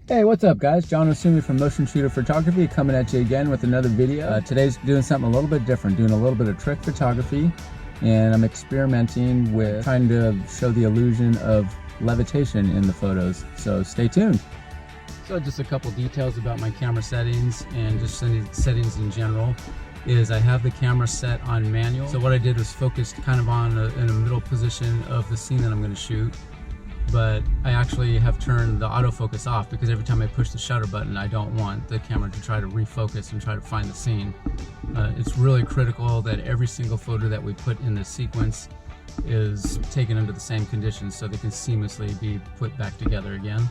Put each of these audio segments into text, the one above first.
Hey, what's up guys? John Osumi from Motionshooter Photography coming at you again with another video. Today's doing something a little bit different, doing a little bit of trick photography, and I'm experimenting with trying to show the illusion of levitation in the photos, so stay tuned. So just a couple details about my camera settings and just settings in general is I have the camera set on manual. So what I did was focused kind of on in a middle position of the scene that I'm going to shoot. But I actually have turned the autofocus off because every time I push the shutter button, I don't want the camera to try to refocus and try to find the scene. It's really critical that every single photo that we put in the sequence is taken under the same conditions so they can seamlessly be put back together again.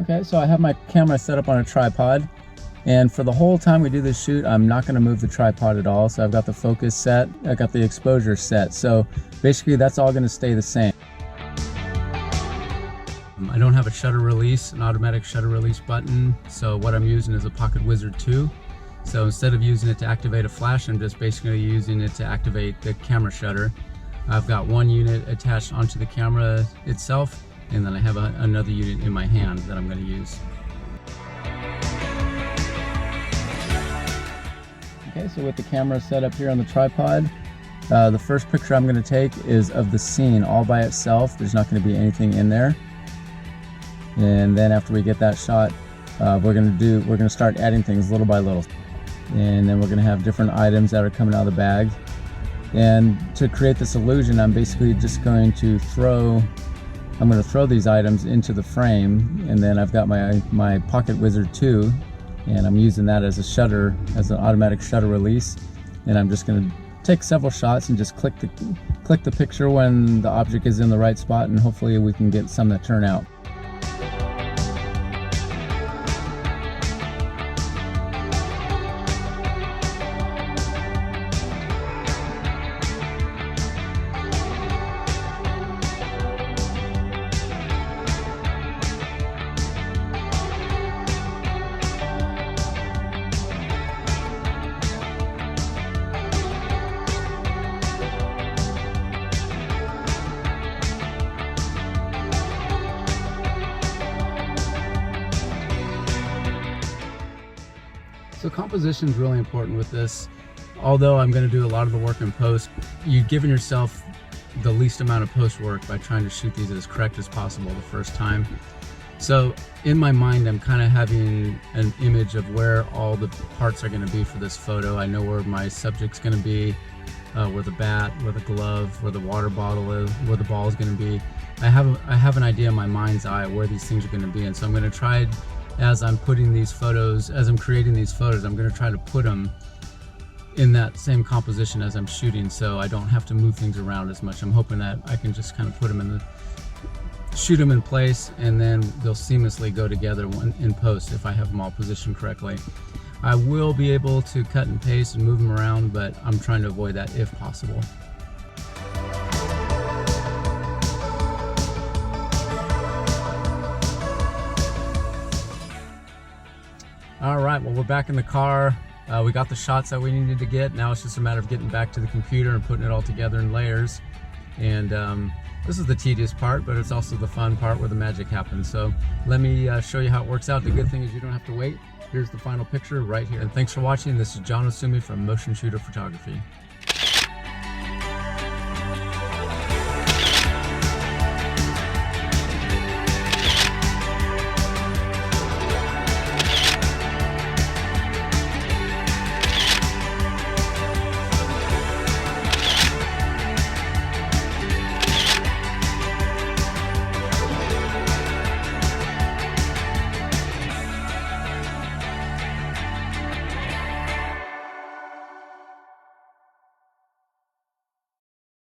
Okay, so I have my camera set up on a tripod, and for the whole time we do this shoot, I'm not going to move the tripod at all. So I've got the focus set, I've got the exposure set, so basically that's all going to stay the same. I don't have a shutter release, an automatic shutter release button, so what I'm using is a Pocket Wizard 2. So instead of using it to activate a flash, I'm just basically using it to activate the camera shutter. I've got one unit attached onto the camera itself, and then I have another unit in my hand that I'm going to use. Okay, so with the camera set up here on the tripod, the first picture I'm going to take is of the scene all by itself. There's not going to be anything in there. And then after we get that shot, we're gonna start adding things little by little. And then we're gonna have different items that are coming out of the bag. And to create this illusion, I'm basically just going to throw these items into the frame, and then I've got my Pocket Wizard 2, and I'm using that as an automatic shutter release. And I'm just gonna take several shots and just click the picture when the object is in the right spot, and hopefully we can get some that turn out. So composition is really important with this. Although I'm going to do a lot of the work in post, you've given yourself the least amount of post work by trying to shoot these as correct as possible the first time. So in my mind, I'm kind of having an image of where all the parts are going to be for this photo. I know where my subject's going to be, where the bat, where the glove, where the water bottle is, where the ball is going to be. I have an idea in my mind's eye where these things are going to be, and so I'm going to try, as I'm creating these photos, I'm going to try to put them in that same composition as I'm shooting, so I don't have to move things around as much. I'm hoping that I can just kind of put them shoot them in place, and then they'll seamlessly go together in post if I have them all positioned correctly. I will be able to cut and paste and move them around, but I'm trying to avoid that if possible. All right, well, we're back in the car. We got the shots that we needed to get. Now it's just a matter of getting back to the computer and putting it all together in layers. And this is the tedious part, but it's also the fun part where the magic happens. So let me show you how it works out. The good thing is you don't have to wait. Here's the final picture right here. And thanks for watching. This is John Osumi from Motionshooter Photography.